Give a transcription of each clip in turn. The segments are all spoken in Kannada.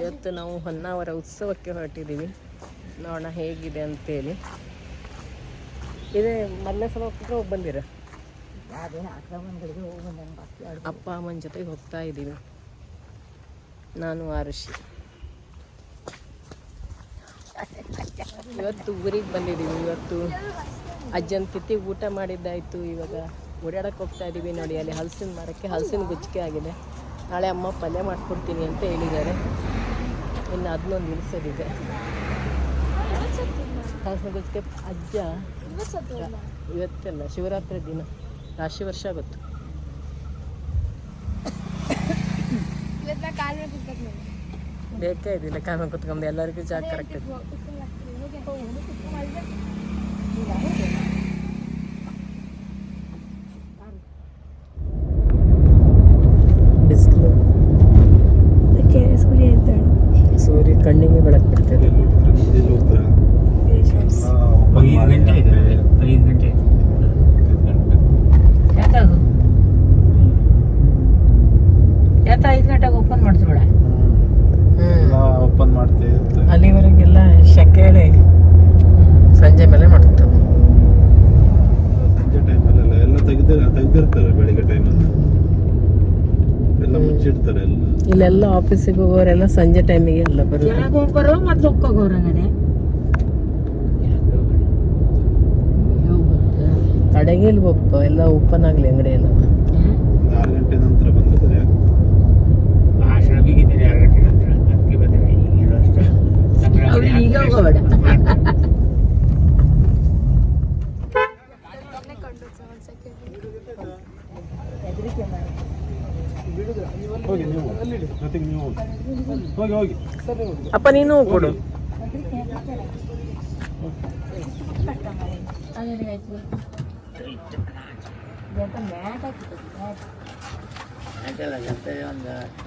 ಇವತ್ತು ನಾವು ಹೊನ್ನಾವರ ಉತ್ಸವಕ್ಕೆ ಹೊರಟಿದ್ದೀವಿ. ನೋಡೋಣ ಹೇಗಿದೆ ಅಂತೇಳಿ. ಇದೇ ಮೊದಲನೇ ಸಲ ಹೋಗ್ತಿದ್ರೆ ಹೋಗಿ ಬಂದಿರ? ಅಪ್ಪ ಅಮ್ಮನ ಜೊತೆಗೆ ಹೋಗ್ತಾ ಇದ್ದೀವಿ. ನಾನು ಆರುಷಿ. ಇವತ್ತು ಊರಿಗೆ ಬಂದಿದ್ದೀವಿ. ಇವತ್ತು ಅಜ್ಜನ ತಿಥಿ ಊಟ ಮಾಡಿದ್ದಾಯಿತು. ಇವಾಗ ಓಡಾಡಕ್ಕೆ ಹೋಗ್ತಾ ಇದ್ದೀವಿ. ನೋಡಿ ಅಲ್ಲಿ ಹಲಸಿನ ಮರಕ್ಕೆ ಹಲಸಿನ ಗುಚ್ಚಿಕೆ ಆಗಿದೆ. ನಾಳೆ ಅಮ್ಮ ಪಲ್ಯ ಮಾಡ್ಕೊಡ್ತೀನಿ ಅಂತ ಹೇಳಿದ್ದಾರೆ. ಇನ್ನು ಅದನ್ನೊಂದು ಇಳಿಸೋದಿದೆ. ಹಲಸಿನ ಗುಚ್ಚಿಕೆ ಅಜ್ಜ ಇವತ್ತೆಲ್ಲ ಶಿವರಾತ್ರಿ ದಿನ ರಾಶಿ ವರ್ಷ ಗೊತ್ತು. ಬೇಕೇ ಇದಿಲ್ಲ ಕಾಮ ಕುತ್ಕೊಂಡು ಎಲ್ಲರಿಗೂ ಜಾಗ ಕರೆಕ್ಟ್ ಇದೆ. ಬಿಸಿಲು ಸೂರ್ಯ ಕಣ್ಣಿಗೆ ಬೆಳಕು ಬಿಡ್ತದೆ. 5 ಗಂಟೆ ಇದೆ. 5 ಗಂಟೆ ಯಾತ 5 ಗಂಟೆಗೆ ಓಪನ್ ಮಾಡ್ತೀವಿ. ಓಪನ್ ಮಾಡ್ತೀವಿ. ಅಲ್ಲಿವರೆಗೆಲ್ಲ ಶೆಕೆಳೆ ಸಂಜೆ ಮೇಲೆ ಮಾಡ್ತಾರೆ. ಸಂಜೆ ಟೈಮಲ್ಲೆಲ್ಲ ಎಲ್ಲ ತೆಗ್ದಿರ್ತಾರೆ. ಬೆಳಿಗ್ಗೆ ಟೈಮಲ್ಲಿ ಎಲ್ಲ ಮುಚ್ಚಿಡ್ತಾರೆ. ಎಲ್ಲ ಇಲ್ಲೆಲ್ಲ ಆಫೀಸಿಗೆ ಹೋಗೋರೆಲ್ಲ ಸಂಜೆ ಟೈಮಿಗೆ ಎಲ್ಲ ಬರೋರು. ಹೋಗೋರು ಮತ್ತೆ ಹೋಗೋರು ಹಂಗಾನೆ ಕಡೆಗೆ ಇಲ್ಲಿ ಒಪ್ಪ ಎಲ್ಲ ಓಪನ್ ಆಗಲಿ ಅಂಗಡಿ ಎಲ್ಲ. 6 ಗಂಟೆ ನಂತರ ಬಂದಿದ್ದಾರೆ. ಆಶ್ರಮಿಗಿದ್ದೀರಿ 6 ಗಂಟೆ ನಂತರ ಅದಕ್ಕೆ ಬಂದರೆ ಈಗಿರೋ ಅಷ್ಟೇ. ಈಗ ಹೋಗೋಬೇಡ. ಹೋಗಿ ನೀವು ಜೊತೆಗೆ ನೀವು ಹೋಗಿ ಹೋಗಿ ಅಪ್ಪ ನೀನು ಕೊಡು.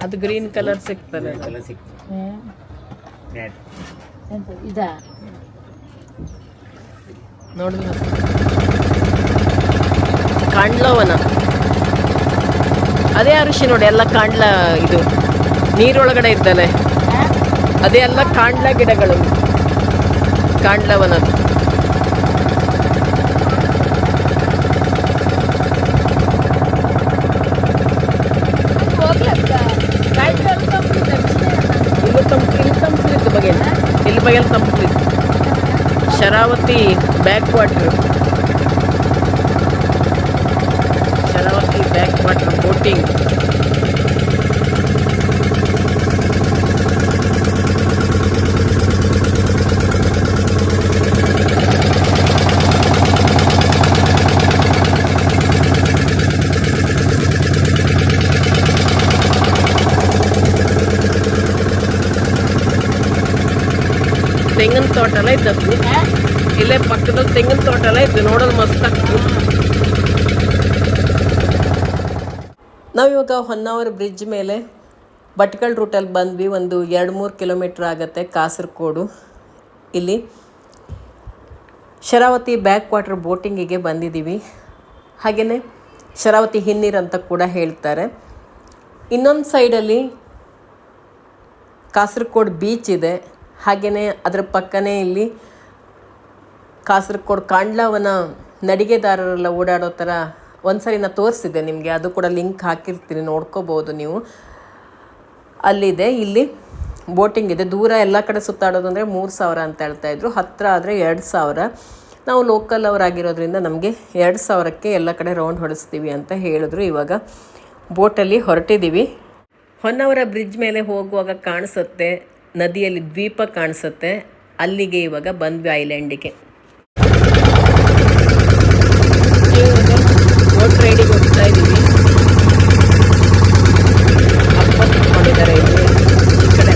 ಅದು ಗ್ರೀನ್ ಕಲರ್ ಸಿಗ್ತದೆ. ನೋಡಿದ್ರೆ ಕಾಂಡ್ಲವನ ಅದೇ ಅರಿಶಿ ನೋಡಿ. ಎಲ್ಲ ಕಾಂಡ್ಲ ಇದು ನೀರೊಳಗಡೆ ಇದ್ದಲೆ ಅದೇ ಎಲ್ಲ ಕಾಂಡ್ಲ ಗಿಡಗಳು. ಕಾಂಡ್ಲವನ ಇಲ್ಲಿ ಬಗೆಲ್ complete. Sharavathi back water. Sharavathi back water boating. ತೆಂಗಿನ ತೋಟ ಎಲ್ಲ ಇದ್ದದ್ದು ಇಲ್ಲೇ ಪಕ್ಕದಲ್ಲಿ. ತೆಂಗಿನ ತೋಟ ಎಲ್ಲ ಇದ್ದು ನೋಡೋದು ಮಸ್ತ್ ಆಗ್ತದೆ. ನಾವಿವಾಗ ಹೊನ್ನಾವರ ಬ್ರಿಡ್ಜ್ ಮೇಲೆ ಭಟ್ಕಳ ರೂಟಲ್ಲಿ ಬಂದ್ವಿ. ಒಂದು 2-3 ಕಿಲೋಮೀಟ್ರ್ ಆಗುತ್ತೆ ಕಾಸರಗೋಡು. ಇಲ್ಲಿ ಶರಾವತಿ ಬ್ಯಾಕ್ ವಾಟರ್ ಬೋಟಿಂಗಿಗೆ ಬಂದಿದ್ದೀವಿ. ಹಾಗೆಯೇ ಶರಾವತಿ ಹಿನ್ನೀರು ಅಂತ ಕೂಡ ಹೇಳ್ತಾರೆ. ಇನ್ನೊಂದು ಸೈಡಲ್ಲಿ ಕಾಸರಗೋಡು ಬೀಚ್ ಇದೆ. ಹಾಗೆಯೇ ಅದರ ಪಕ್ಕನೇ ಇಲ್ಲಿ ಕಾಸರಗೋಡು ಕಾಂಡ್ಲವನ ನಡಿಗೆದಾರರೆಲ್ಲ ಓಡಾಡೋ ಥರ ಒಂದು ಸರಿ ನಾನು ತೋರಿಸಿದ್ದೆ ನಿಮಗೆ. ಅದು ಕೂಡ ಲಿಂಕ್ ಹಾಕಿರ್ತೀನಿ, ನೋಡ್ಕೋಬೋದು ನೀವು. ಅಲ್ಲಿದೆ. ಇಲ್ಲಿ ಬೋಟಿಂಗ್ ಇದೆ. ದೂರ ಎಲ್ಲ ಕಡೆ ಸುತ್ತಾಡೋದು ಅಂದರೆ 3,000 ಅಂತ ಹೇಳ್ತಾಯಿದ್ರು. ಹತ್ತಿರ ಆದರೆ 2,000. ನಾವು ಲೋಕಲ್ ಅವರಾಗಿರೋದ್ರಿಂದ ನಮಗೆ 2,000ಕ್ಕೆ ಎಲ್ಲ ಕಡೆ ರೌಂಡ್ ಹೊಡಿಸ್ತೀವಿ ಅಂತ ಹೇಳಿದ್ರು. ಇವಾಗ ಬೋಟಲ್ಲಿ ಹೊರಟಿದ್ದೀವಿ. ಹೊನ್ನಾವರ ಬ್ರಿಡ್ಜ್ ಮೇಲೆ ಹೋಗುವಾಗ ಕಾಣಿಸುತ್ತೆ ನದಿಯಲ್ಲಿ ದ್ವೀಪ ಕಾಣಿಸುತ್ತೆ. ಅಲ್ಲಿಗೆ ಇವಾಗ ಬಂದ್ವಿ ಐಲ್ಯಾಂಡಿಗೆ. ಬೋಟ್ ರೈಡಿಗೆ ಹೋಗ್ತಾ ಇದ್ದೀವಿ. ಅಪ್ಪ ಕುತ್ಕೊಂಡಿದ್ದಾರೆ ಇಲ್ಲಿ. ಈ ಕಡೆ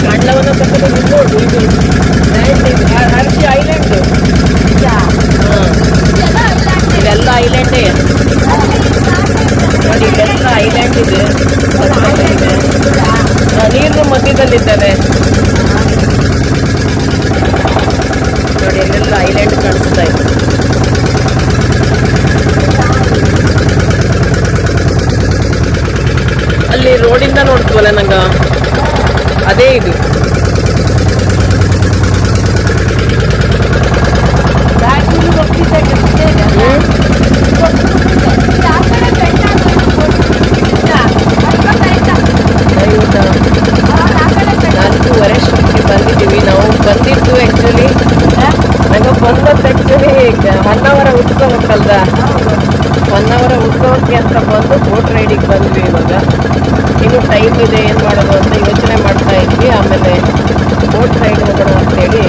ಕಾಂಡ್ಲವನ ಎಲ್ಲ ಐಲ್ಯಾಂಡೇ ನೋಡಿ, ಇಲ್ಲೆಲ್ಲ ಐಲ್ಯಾಂಡ್ ಇದೆ, ನೀರು ಮಧ್ಯದಲ್ಲಿದ್ದಾವೆ ನೋಡಿ, ಅಲ್ಲೆಲ್ಲ ಐಲ್ಯಾಂಡ್ ಕಾಣಿಸ್ತಾ ಇದೆ. ಅಲ್ಲಿ ರೋಡಿಂದ ನೋಡ್ತೀವಲ್ಲ ನಂಗೆ, ಅದೇ ಇದು. ನಾಲ್ಕೂವರೆ ಶಿಫ್ಟಿಗೆ ಬಂದಿದ್ದೀವಿ ನಾವು. ಬಂದಿದ್ದು ಆ್ಯಕ್ಚುಲಿ ನಂಗೆ ಹೊನ್ನಾವರ ಉತ್ಸವಕ್ಕಲ್ದ, ಹೊನ್ನಾವರ ಉತ್ಸವಕ್ಕೆ ಅಂತ ಬಂದು ಬೋಟ್ ರೈಡಿಗೆ ಬಂದ್ವಿ. ಇವಾಗ ಇನ್ನೂ ಟೈಮ್ ಇದೆ, ಏನು ಮಾಡೋದು ಅಂತ ಯೋಚನೆ ಮಾಡ್ತಾ ಇದ್ವಿ. ಆಮೇಲೆ ಬೋಟ್ ರೈಡ್ ಹೋಗೋಣ ಅಂತೇಳಿ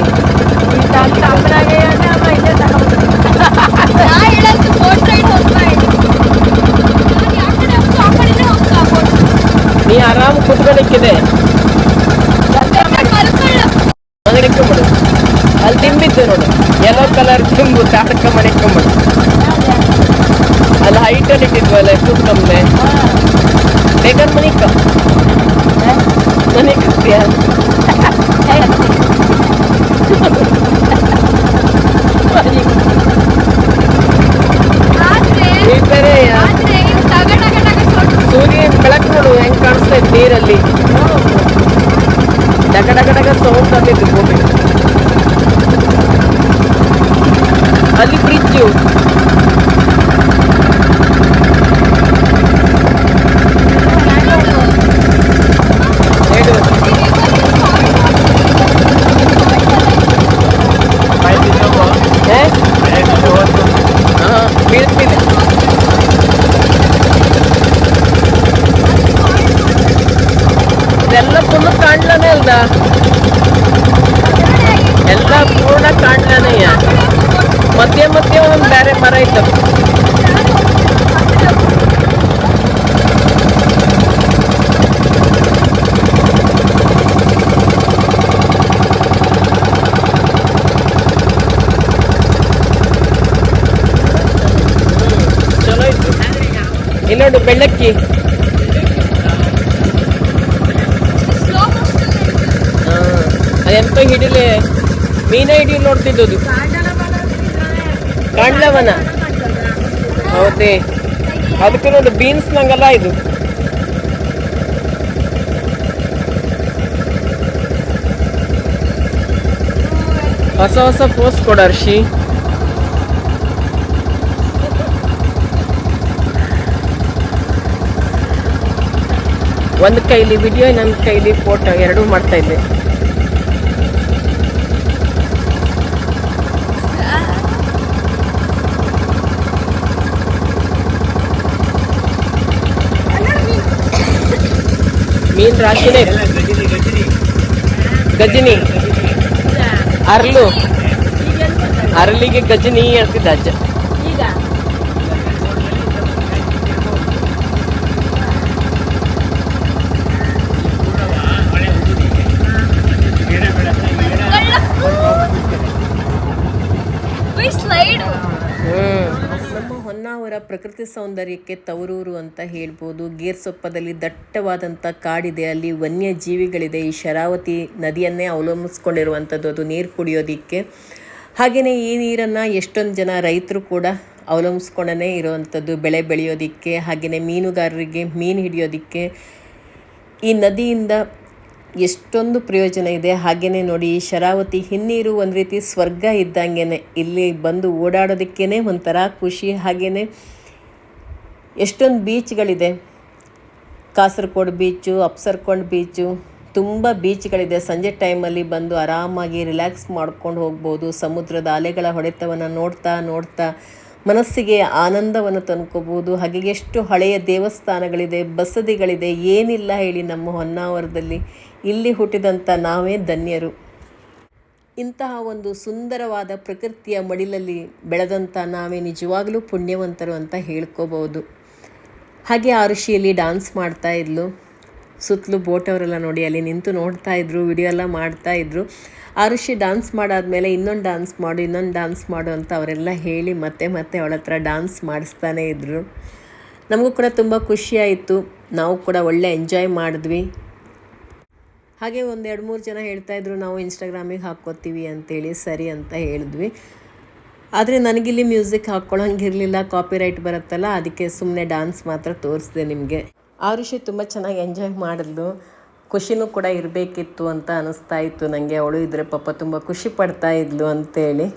ನೀ ಆರಾಮ್ ಕುತ್ಕೊಳ್ಳಿಕ್ಕಿದೆ, ಮಗನಿಕ್ಕೊಂಬಿಡು. ಅಲ್ಲಿ ತಿಂಬಿದ್ದು ನೋಡು, ಯೆಲ್ಲೋ ಕಲರ್ ತಿಂಬು ತಾಟಕ ಮಣಿಕೊಂಬಿಡು. ಅಲ್ಲಿ ಹೈಟಲ್ಲಿ ಇಟ್ಟಿದ್ವಲ್ಲ ಕೂತ್ಕೊಂಬೆ, ಬೇಕಾದ್ರೆ ಮನಿಕತ್ತೀಯ. ಸೂರ್ಯ ಬೆಳಕು ನೋಡು ಹೆಂಗ್ ಕಾಣಿಸ್ತಾ ಇತ್ತು ನೀರಲ್ಲಿ, ಡಗ ಡಗ ಡಗ ಸೌಂಡ್ ಬಂದಿದ್ದು ಭೂಮಿ. ಅಲ್ಲಿ ಬ್ರಿಡ್ಜು, ಬೀಳ್ತಿದೆ. ಇದೆಲ್ಲ ಫುಲ್ ಕಾಣ್ಲಾನೆ ಅಲ್ದ, ಎಲ್ಲ ಪೂರ್ಣ ಕಾಣ್ಲಾನೆಯ. ಮಧ್ಯೆ ಮಧ್ಯೆ ಒಂದು ಬೇರೆ ಮರ ಇತ್ತು. ಚಲೋ ಇತ್ತು. ಇನ್ನೊಂದು ಬೆಳ್ಳಕ್ಕಿ, ಅದೆಂತ ಹಿಡಿಲೆ ಮೀನ ಹಿಡಿಯಲು ನೋಡ್ತಿದ್ದದು. ಕಾಂಡ್ಲವನ ಹೌದೇ, ಅದಕ್ಕೆ ನೋಡಿ ಬೀನ್ಸ್ ನಂಗಲ್ಲ ಇದು. ಹೊಸ ಹೊಸ ಪೋಸ್ಟ್ ಕೊಡ ಹರ್ಷಿ. ಒಂದು ಕೈಲಿ ವಿಡಿಯೋ, ಇನ್ನೊಂದು ಕೈಲಿ ಫೋಟೋ, ಎರಡೂ ಮಾಡ್ತಾ ಇದ್ದೆ. ಮೀನ್ ರಾಶಿನೇ, ಗಜನಿ, ಅರ್ಲು, ಅರಳಿಗೆ ಗಜನಿ ಹೇಳ್ತಿದ್ದ ಅಜ್ಜ. ನಮ್ಮ ಹೊನ್ನಾವರ ಪ್ರಕೃತಿ ಸೌಂದರ್ಯಕ್ಕೆ ತವರೂರು ಅಂತ ಹೇಳ್ಬೋದು. ಗೇರ್ಸೊಪ್ಪದಲ್ಲಿ ದಟ್ಟವಾದಂಥ ಕಾಡಿದೆ, ಅಲ್ಲಿ ವನ್ಯಜೀವಿಗಳಿದೆ. ಈ ಶರಾವತಿ ನದಿಯನ್ನೇ ಅವಲಂಬಿಸ್ಕೊಂಡಿರುವಂಥದ್ದು ಅದು ನೀರು ಕುಡಿಯೋದಕ್ಕೆ. ಹಾಗೆಯೇ ಈ ನೀರನ್ನು ಎಷ್ಟೊಂದು ಜನ ರೈತರು ಕೂಡ ಅವಲಂಬಿಸ್ಕೊಂಡೇ ಇರುವಂಥದ್ದು, ಬೆಳೆ ಬೆಳೆಯೋದಕ್ಕೆ, ಹಾಗೆಯೇ ಮೀನುಗಾರರಿಗೆ ಮೀನು ಹಿಡಿಯೋದಕ್ಕೆ. ಈ ನದಿಯಿಂದ ಎಷ್ಟೊಂದು ಪ್ರಯೋಜನ ಇದೆ. ಹಾಗೆಯೇ ನೋಡಿ, ಈ ಶರಾವತಿ ಹಿನ್ನೀರು ಒಂದು ರೀತಿ ಸ್ವರ್ಗ ಇದ್ದಂಗೆ. ಇಲ್ಲಿ ಬಂದು ಓಡಾಡೋದಕ್ಕೇ ಒಂಥರ ಖುಷಿ. ಹಾಗೆಯೇ ಎಷ್ಟೊಂದು ಬೀಚ್ಗಳಿದೆ, ಕಾಸರಗೋಡು ಬೀಚು, ಅಪ್ಸರ್ಕೊಂಡ್ ಬೀಚು, ತುಂಬ ಬೀಚ್ಗಳಿದೆ. ಸಂಜೆ ಟೈಮಲ್ಲಿ ಬಂದು ಆರಾಮಾಗಿ ರಿಲ್ಯಾಕ್ಸ್ ಮಾಡ್ಕೊಂಡು ಹೋಗ್ಬೋದು. ಸಮುದ್ರದ ಅಲೆಗಳ ಹೊಡೆತವನ್ನು ನೋಡ್ತಾ ನೋಡ್ತಾ ಮನಸ್ಸಿಗೆ ಆನಂದವನ್ನು ತಂದ್ಕೋಬೋದು. ಹಾಗೆ ಎಷ್ಟು ಹಳೆಯ ದೇವಸ್ಥಾನಗಳಿದೆ, ಬಸದಿಗಳಿದೆ, ಏನಿಲ್ಲ ಹೇಳಿ ನಮ್ಮ ಹೊನ್ನಾವರದಲ್ಲಿ. ಇಲ್ಲಿ ಹುಟ್ಟಿದಂಥ ನಾವೇ ಧನ್ಯರು. ಇಂತಹ ಒಂದು ಸುಂದರವಾದ ಪ್ರಕೃತಿಯ ಮಡಿಲಲ್ಲಿ ಬೆಳೆದಂಥ ನಾವೇ ನಿಜವಾಗಲೂ ಪುಣ್ಯವಂತರು ಅಂತ ಹೇಳ್ಕೋಬೋದು. ಹಾಗೆ ಆ ಋಷಿಯಲ್ಲಿ ಡ್ಯಾನ್ಸ್ ಮಾಡ್ತಾ ಇದ್ಲು. ಸುತ್ತಲೂ ಬೋಟ್ ಅವರೆಲ್ಲ ನೋಡಿ ಅಲ್ಲಿ ನಿಂತು ನೋಡ್ತಾ ಇದ್ರು, ವಿಡಿಯೋ ಎಲ್ಲ ಮಾಡ್ತಾಯಿದ್ರು. ಆರುಷಿ ಡ್ಯಾನ್ಸ್ ಮಾಡಾದ್ಮೇಲೆ ಇನ್ನೊಂದು ಡ್ಯಾನ್ಸ್ ಮಾಡು ಅಂತ ಅವರೆಲ್ಲ ಹೇಳಿ ಮತ್ತೆ ಅವಳ ಹತ್ರ ಡ್ಯಾನ್ಸ್ ಮಾಡಿಸ್ತಾನೇ ಇದ್ದರು. ನಮಗೂ ಕೂಡ ತುಂಬ ಖುಷಿಯಾಯಿತು, ನಾವು ಕೂಡ ಒಳ್ಳೆ ಎಂಜಾಯ್ ಮಾಡಿದ್ವಿ. ಹಾಗೆ ಒಂದು 2-3 ಜನ ಹೇಳ್ತಾಯಿದ್ರು ನಾವು ಇನ್ಸ್ಟಾಗ್ರಾಮಿಗೆ ಹಾಕ್ಕೋತೀವಿ ಅಂತೇಳಿ. ಸರಿ ಅಂತ ಹೇಳಿದ್ವಿ. ಆದರೆ ನನಗಿಲ್ಲಿ ಮ್ಯೂಸಿಕ್ ಹಾಕ್ಕೊಳ್ಳೋಂಗಿರಲಿಲ್ಲ, ಕಾಪಿರೈಟ್ ಬರುತ್ತಲ್ಲ, ಅದಕ್ಕೆ ಸುಮ್ಮನೆ ಡ್ಯಾನ್ಸ್ ಮಾತ್ರ ತೋರಿಸಿದೆ ನಿಮಗೆ. ಆರುಷಿ ತುಂಬ ಚೆನ್ನಾಗಿ ಎಂಜಾಯ್ ಮಾಡಿದ್ಲು. ಖುಷಿನೂ ಕೂಡ ಇರಬೇಕಿತ್ತು ಅಂತ ಅನ್ನಿಸ್ತಾ ಇತ್ತು ನನಗೆ. ಅವಳು ಇದ್ದರೆ ಪಾಪ ತುಂಬ ಖುಷಿ ಪಡ್ತಾ ಇದ್ಲು ಅಂತೇಳಿ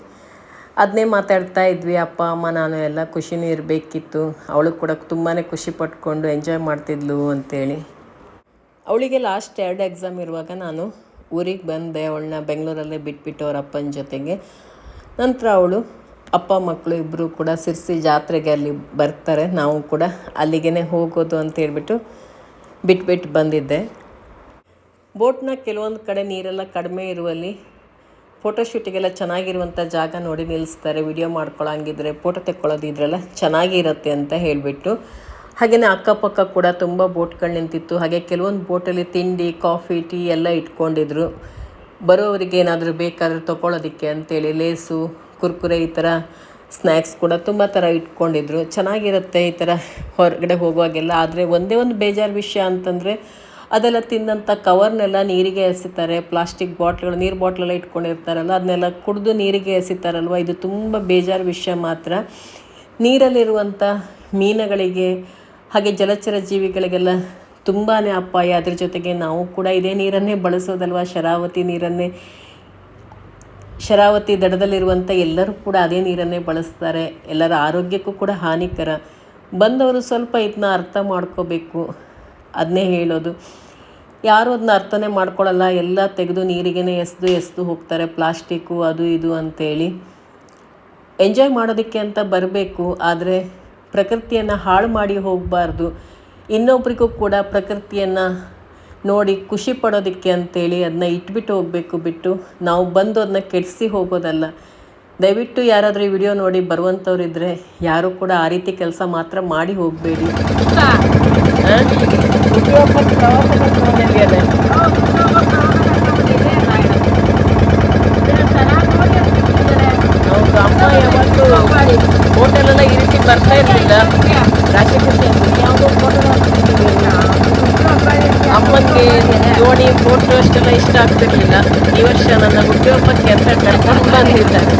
ಅದನ್ನೇ ಮಾತಾಡ್ತಾ ಇದ್ವಿ ಅಪ್ಪ ಅಮ್ಮ ನಾನು ಎಲ್ಲ. ಖುಷಿನೂ ಇರಬೇಕಿತ್ತು, ಅವಳು ಕೂಡ ತುಂಬಾ ಖುಷಿ ಪಟ್ಕೊಂಡು ಎಂಜಾಯ್ ಮಾಡ್ತಿದ್ಲು ಅಂತೇಳಿ. ಅವಳಿಗೆ ಲಾಸ್ಟ್ 2 ಎಕ್ಸಾಮ್ ಇರುವಾಗ ನಾನು ಊರಿಗೆ ಬಂದೆ. ಅವಳನ್ನ ಬೆಂಗಳೂರಲ್ಲೇ ಬಿಟ್ಬಿಟ್ಟು ಅವ್ರ ಅಪ್ಪನ ಜೊತೆಗೆ. ನಂತರ ಅವಳು ಅಪ್ಪ ಮಕ್ಕಳು ಇಬ್ಬರು ಕೂಡ ಸಿರ್ಸಿ ಜಾತ್ರೆಗೆ ಅಲ್ಲಿ ಬರ್ತಾರೆ, ನಾವು ಕೂಡ ಅಲ್ಲಿಗೆ ಹೋಗೋದು ಅಂತ ಹೇಳ್ಬಿಟ್ಟು ಬಿಟ್ಬಿಟ್ಟು ಬಂದಿದ್ದೆ. ಬೋಟ್ನ ಕೆಲವೊಂದು ಕಡೆ ನೀರೆಲ್ಲ ಕಡಿಮೆ ಇರುವಲ್ಲಿ ಫೋಟೋಶೂಟಿಗೆಲ್ಲ ಚೆನ್ನಾಗಿರುವಂಥ ಜಾಗ ನೋಡಿ ನಿಲ್ಲಿಸ್ತಾರೆ. ವಿಡಿಯೋ ಮಾಡ್ಕೊಳ್ಳೋಂಗಿದ್ರೆ, ಫೋಟೋ ತೆಕ್ಕೊಳ್ಳೋದಿದ್ರೆಲ್ಲ ಚೆನ್ನಾಗಿರುತ್ತೆ ಅಂತ ಹೇಳಿಬಿಟ್ಟು. ಹಾಗೆಯೇ ಅಕ್ಕಪಕ್ಕ ಕೂಡ ತುಂಬ ಬೋಟ್ಗಳು ನಿಂತಿತ್ತು. ಹಾಗೆ ಕೆಲವೊಂದು ಬೋಟಲ್ಲಿ ತಿಂಡಿ, ಕಾಫಿ, ಟೀ ಎಲ್ಲ ಇಟ್ಕೊಂಡಿದ್ರು. ಬರೋವರಿಗೆ ಏನಾದರೂ ಬೇಕಾದರೂ ತೊಗೊಳ್ಳೋದಕ್ಕೆ ಅಂತೇಳಿ ಲೇಸು, ಕುರ್ಕುರೆ ಈ ಥರ ಸ್ನ್ಯಾಕ್ಸ್ ಕೂಡ ತುಂಬ ಥರ ಇಟ್ಕೊಂಡಿದ್ರು. ಚೆನ್ನಾಗಿರುತ್ತೆ ಈ ಥರ ಹೊರಗಡೆ ಹೋಗುವಾಗೆಲ್ಲ. ಆದರೆ ಒಂದೇ ಒಂದು ಬೇಜಾರು ವಿಷಯ ಅಂತಂದರೆ ಅದೆಲ್ಲ ತಿಂದಂಥ ಕವರ್ನೆಲ್ಲ ನೀರಿಗೆ ಎಸಿತಾರೆ. ಪ್ಲಾಸ್ಟಿಕ್ ಬಾಟ್ಲ್ಗಳು, ನೀರು ಬಾಟ್ಲೆಲ್ಲ ಇಟ್ಕೊಂಡಿರ್ತಾರಲ್ಲ, ಅದನ್ನೆಲ್ಲ ಕುಡಿದು ನೀರಿಗೆ ಎಸಿತಾರಲ್ವ, ಇದು ತುಂಬ ಬೇಜಾರು ವಿಷಯ ಮಾತ್ರ. ನೀರಲ್ಲಿರುವಂಥ ಮೀನುಗಳಿಗೆ ಹಾಗೆ ಜಲಚರ ಜೀವಿಗಳಿಗೆಲ್ಲ ತುಂಬಾ ಅಪಾಯ. ಅದ್ರ ಜೊತೆಗೆ ನಾವು ಕೂಡ ಇದೇ ನೀರನ್ನೇ ಬಳಸೋದಲ್ವ, ಶರಾವತಿ ದಡದಲ್ಲಿರುವಂಥ ಎಲ್ಲರೂ ಕೂಡ ಅದೇ ನೀರನ್ನೇ ಬಳಸ್ತಾರೆ. ಎಲ್ಲರ ಆರೋಗ್ಯಕ್ಕೂ ಕೂಡ ಹಾನಿಕರ. ಬಂದವರು ಸ್ವಲ್ಪ ಇದನ್ನ ಅರ್ಥ ಮಾಡ್ಕೋಬೇಕು, ಅದನ್ನೇ ಹೇಳೋದು. ಯಾರು ಅದನ್ನ ಅರ್ಥನೇ ಮಾಡ್ಕೊಳ್ಳಲ್ಲ, ಎಲ್ಲ ತೆಗೆದು ನೀರಿಗೇ ಎಸ್ದು ಹೋಗ್ತಾರೆ, ಪ್ಲಾಸ್ಟಿಕ್ಕು ಅದು ಇದು ಅಂತೇಳಿ. ಎಂಜಾಯ್ ಮಾಡೋದಕ್ಕೆ ಅಂತ ಬರಬೇಕು, ಆದರೆ ಪ್ರಕೃತಿಯನ್ನು ಹಾಳು ಮಾಡಿ ಹೋಗಬಾರ್ದು. ಇನ್ನೊಬ್ರಿಗೂ ಕೂಡ ಪ್ರಕೃತಿಯನ್ನು ನೋಡಿ ಖುಷಿ ಪಡೋದಕ್ಕೆ ಅಂತೇಳಿ ಅದನ್ನ ಇಟ್ಬಿಟ್ಟು ಹೋಗಬೇಕು, ಬಿಟ್ಟು ನಾವು ಬಂದು ಅದನ್ನ ಕೆಡಿಸಿ ಹೋಗೋದಲ್ಲ. ದಯವಿಟ್ಟು ಯಾರಾದರೂ ಈ ವಿಡಿಯೋ ನೋಡಿ ಬರುವಂಥವ್ರಿದ್ದರೆ ಯಾರೂ ಕೂಡ ಆ ರೀತಿ ಕೆಲಸ ಮಾತ್ರ ಮಾಡಿ ಹೋಗಬೇಡಿ. ಹೌದು, ಅಮ್ಮ ಯಾವತ್ತು ಹೋಟೆಲೆಲ್ಲ ಈ ರೀತಿ ಬರ್ತಾ ಇರಲಿಲ್ಲ. ರಾಶಿ ಖುಷಿ ಯಾವುದೋ ಫೋಟೋ ಅಮ್ಮನಿಗೆ ನೋಡಿ ಫೋಟೋ ಅಷ್ಟೆಲ್ಲ ಇಷ್ಟ ಆಗ್ತಿರ್ಲಿಲ್ಲ. ಈ ವರ್ಷ ನನ್ನ ಹುಟ್ಟುಹಬ್ಬಕ್ಕೆ ಅಂತ ಕರ್ಕೊಂಡು ಬಂದಿದ್ದಾರೆ.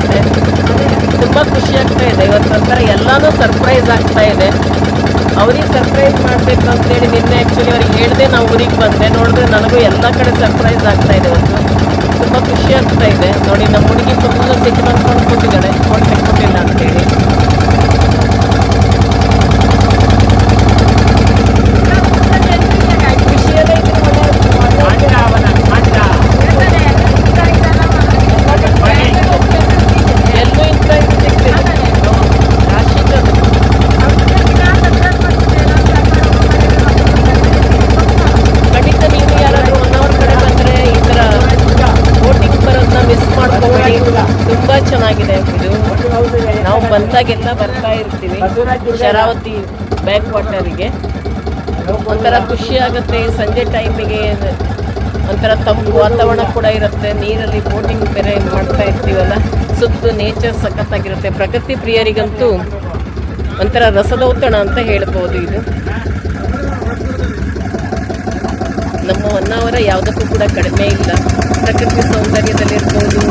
ತುಂಬ ಖುಷಿ ಆಗ್ತಾ ಇದೆ. ಇವತ್ತು ಒಂಥರ ಎಲ್ಲನೂ ಸರ್ಪ್ರೈಸ್ ಆಗ್ತಾ ಇದೆ. ಅವ್ರಿಗೆ ಸರ್ಪ್ರೈಸ್ ಮಾಡಬೇಕು ಅಂತೇಳಿ ನಿನ್ನೆ ಆ್ಯಕ್ಚುಲಿ ಅವ್ರಿಗೆ ಹೇಳಿದೆ ನಾವು ಊರಿಗೆ ಬಂದೆ. ನೋಡಿದ್ರೆ ನನಗೂ ಎಲ್ಲ ಕಡೆ ಸರ್ಪ್ರೈಸ್ ಆಗ್ತಾ ಇದೆ. ಇವತ್ತು ತುಂಬ ಖುಷಿ ಆಗ್ತಾ ಇದೆ. ನೋಡಿ ನಮ್ಮ ಹುಡುಗಿ ಫುಲ್ಲು ಸಿಟ್ಟು ಬಂದ್ಕೊಂಡು ಕೂತಿದ್ದಾಳೆ, ಫೋನ್ ತೆಕ್ಕೊಂಡಿಲ್ಲ ಅಂತೇಳಿ. ಖುಷಿಯಲ್ಲೇ ಎಲ್ಲೂ ಇಂಥ ಇದು ಸಿಗ್ತಿದೆ. ಖಂಡಿತ ನೀವು ಯಾರಾದರೂ 1 ಅವರ್ ಕಡೆ ಬಂದರೆ ಈ ಥರ ಬೋಟಿಂಗ್ ಬರೋದನ್ನ ಮಿಸ್ ಮಾಡ್ಕೋಬೇಡಿ. ತುಂಬ ಚೆನ್ನಾಗಿದೆ ಇದು. ನಾವು ಬಂದಾಗೆಲ್ಲ ಬರ್ತಾ ಇರ್ತೀವಿ ಶರಾವತಿ ಬ್ಯಾಕ್ ವಾಟರಿಗೆ. ಒಂಥರ ಖುಷಿ ಆಗುತ್ತೆ. ಸಂಜೆ ಟೈಮಿಗೆ ಒಂಥರ ತಂಪು ವಾತಾವರಣ ಕೂಡ ಇರುತ್ತೆ. ನೀರಲ್ಲಿ ಬೋಟಿಂಗ್ ಬೇರೆ ಮಾಡ್ತಾ ಇರ್ತೀವಲ್ಲ, ಸುತ್ತ ನೇಚರ್ ಸಖತ್ತಾಗಿರುತ್ತೆ. ಪ್ರಕೃತಿ ಪ್ರಿಯರಿಗಂತೂ ಒಂಥರ ರಸದೌತಣ ಅಂತ ಹೇಳ್ಬೋದು ಇದು. ನಮ್ಮ ಹೊನ್ನಾವರ ಯಾವುದಕ್ಕೂ ಕೂಡ ಕಡಿಮೆ ಇಲ್ಲ. ಪ್ರಕೃತಿ ಸೌಂದರ್ಯದಲ್ಲಿರ್ಬೋದು,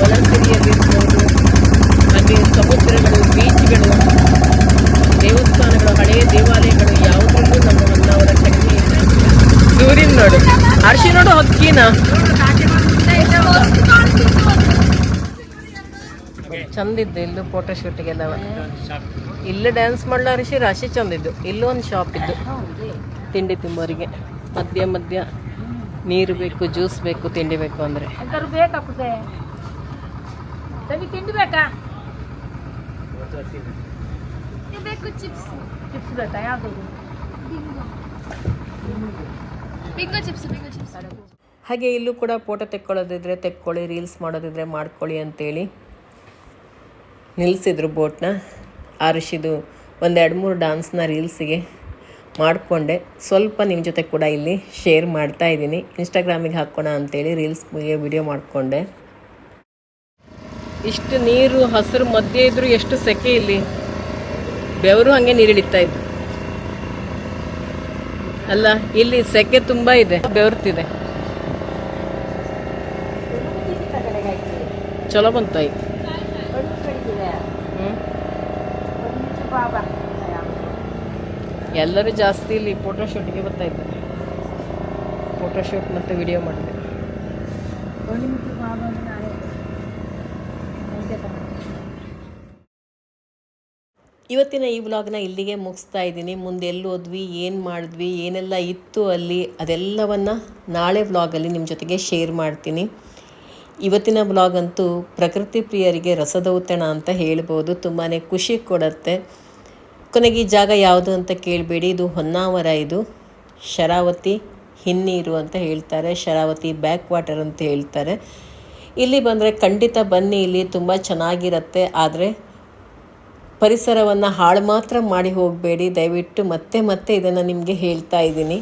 ವನಸಿರಿಯಲ್ಲಿರ್ಬೋದು, ಹಾಗೆ ಸಮುದ್ರಗಳು, ಬೀಚ್ಗಳು, ದೇವಸ್ಥಾನಗಳು, ಹಳೆಯ ದೇವಾಲಯಗಳು ಯಾವುದಕ್ಕೂ ನಮ್ಮ ಹೊನ್ನಾವರ ಕಡಿಮೆ ಇಲ್ಲ. ಸೂರ್ಯನ ನೋಡು, ಹರ್ಷಿ ನೋಡು ಹಕ್ಕಿನ ಚಂದಿದ್ದು. ಇಲ್ಲೂ ಫೋಟೋ ಶೂಟಿಗೆಲ್ಲ ಇಲ್ಲೇ ಡ್ಯಾನ್ಸ್ ಮಾಡ್ಲ ಹರ್ಷಿ, ರಾಶಿ ಚಂದಿದ್ದು. ಇಲ್ಲೂ ಒಂದು ಶಾಪ್ ಇದ್ದು ತಿಂಡಿ ತಿಂಬೋರಿಗೆ. ಮಧ್ಯ ನೀರು ಬೇಕು, ಜ್ಯೂಸ್ ಬೇಕು, ತಿಂಡಿ ಬೇಕು ಅಂದರೆ ತಿಂಡಿ ಬೇಕಾ? ಬೇಕು ಚಿಪ್ಸ್ ಬೇಕಾ? ಯಾವುದು? Bingo chips. ಹಾಗೆ ಇಲ್ಲೂ ಕೂಡ ಫೋಟೋ ತೆಕ್ಕೊಳ್ಳೋದಿದ್ರೆ ತೆಕ್ಕೊಳ್ಳಿ, ರೀಲ್ಸ್ ಮಾಡೋದಿದ್ರೆ ಮಾಡ್ಕೊಳ್ಳಿ ಅಂತೇಳಿ ನಿಲ್ಲಿಸಿದ್ರು ಬೋಟ್ನ. ಆರುಷಿದು 1-2-3 ಡ್ಯಾನ್ಸ್ನ ರೀಲ್ಸಿಗೆ ಮಾಡಿಕೊಂಡೆ. ಸ್ವಲ್ಪ ನಿಮ್ಮ ಜೊತೆ ಕೂಡ ಇಲ್ಲಿ ಶೇರ್ ಮಾಡ್ತಾ ಇದ್ದೀನಿ. ಇನ್ಸ್ಟಾಗ್ರಾಮಿಗೆ ಹಾಕೋಣ ಅಂತೇಳಿ ರೀಲ್ಸ್ಗೆ ವಿಡಿಯೋ ಮಾಡಿಕೊಂಡೆ. ಇಷ್ಟು ನೀರು ಹಸಿರು ಮಧ್ಯೆ ಇದ್ರೂ ಎಷ್ಟು ಸೆಕೆ ಇಲ್ಲಿ. ಬೆವರು ಹಾಗೆ ನೀರಿಳಿತಾ ಇತ್ತು ಅಲ್ಲ. ಇಲ್ಲಿ ಸೆಕೆ ತುಂಬ ಇದೆ, ಬೆವರ್ತಿದೆ. ಚಲೋ ಬಂತಾಯಿ. ಎಲ್ಲರೂ ಜಾಸ್ತಿ ಇಲ್ಲಿ ಫೋಟೋಶೂಟ್ಗೆ ಬರ್ತಾ ಇದ್ದಾರೆ. ಫೋಟೋಶೂಟ್ ಮತ್ತು ವಿಡಿಯೋ ಮಾಡಿದೆ. ಇವತ್ತಿನ ಈ ವ್ಲಾಗ್ನ ಇಲ್ಲಿಗೆ ಮುಗಿಸ್ತಾ ಇದ್ದೀನಿ. ಮುಂದೆ ಎಲ್ಲಿ ಹೋದ್ವಿ, ಏನು ಮಾಡಿದ್ವಿ, ಏನೆಲ್ಲ ಇತ್ತು ಅಲ್ಲಿ, ಅದೆಲ್ಲವನ್ನು ನಾಳೆ ವ್ಲಾಗಲ್ಲಿ ನಿಮ್ಮ ಜೊತೆಗೆ ಶೇರ್ ಮಾಡ್ತೀನಿ. ಇವತ್ತಿನ ವ್ಲಾಗ್ ಅಂತೂ ಪ್ರಕೃತಿ ಪ್ರಿಯರಿಗೆ ರಸದೌತಣ ಅಂತ ಹೇಳ್ಬೋದು. ತುಂಬಾ ಖುಷಿ ಕೊಡುತ್ತೆ. ಕೊನೆಗೆ ಈ ಜಾಗ ಯಾವುದು ಅಂತ ಕೇಳಬೇಡಿ, ಇದು ಹೊನ್ನಾವರ. ಇದು ಶರಾವತಿ ಹಿನ್ನೀರು ಅಂತ ಹೇಳ್ತಾರೆ, ಶರಾವತಿ ಬ್ಯಾಕ್ ವಾಟರ್ ಅಂತ ಹೇಳ್ತಾರೆ. ಇಲ್ಲಿ ಬಂದರೆ ಖಂಡಿತ ಬನ್ನಿ, ಇಲ್ಲಿ ತುಂಬ ಚೆನ್ನಾಗಿರುತ್ತೆ. ಆದರೆ ಪರಿಸರವನ್ನು ಹಾಳು ಮಾತ್ರ ಮಾಡಿ ಹೋಗಬೇಡಿ ದಯವಿಟ್ಟು. ಮತ್ತೆ ಇದನ್ನು ನಿಮಗೆ ಹೇಳ್ತಾ ಇದ್ದೀನಿ.